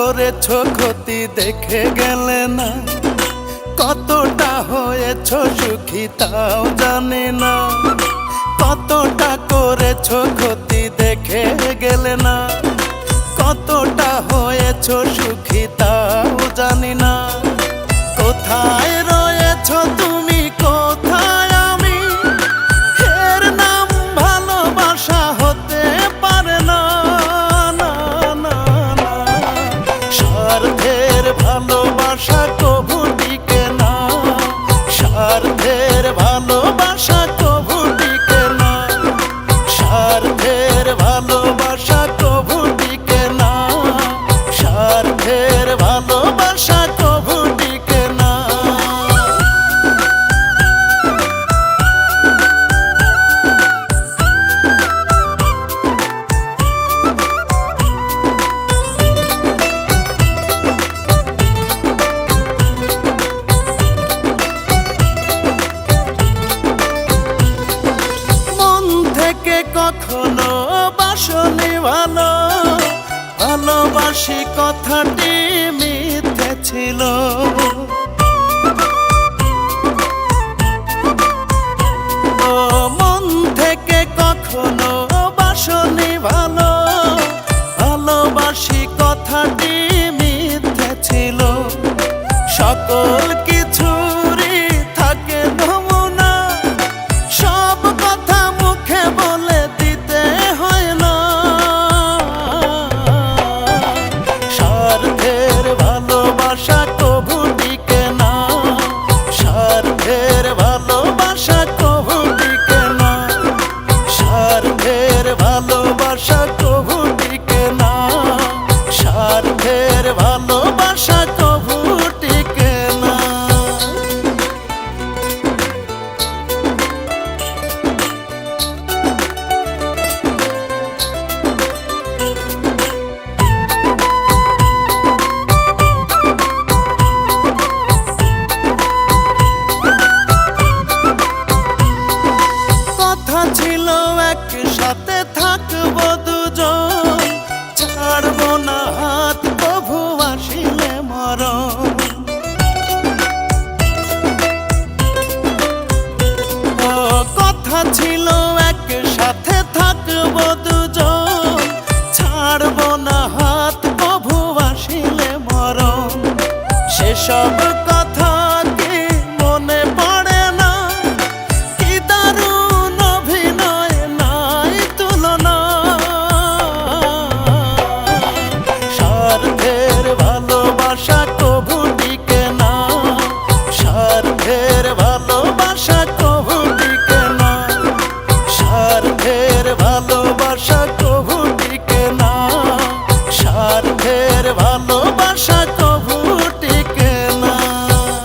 করেছো ক্ষতি দেখে গেলে না, কতটা হয়েছো সুখী তাও জানি না। কতটা করেছো ক্ষতি দেখে গেলে না, কতটা হয়েছো সুখী তাও জানি না। কোথায় রয়েছো তুমি, কোথায় আমি, এর নাম ভালোবাসা হতে পারে না। স্বার্থের ভালোবাসা কবু টিকে না, স্বার্থের ভালোবাসা কবু টিকে না, স্বার্থের ভালোবাসা কবু টিকে না, স্বার্থের ভালোবাসা কবু টিকে না। কখনো বাসনি ভালো, ভালোবাসি কথাটি মিথ্যে ছিল। ও মন থেকে কখনো বাসনি ভালো, ভালোবাসি কথাটি মিথ্যে ছিল। সকল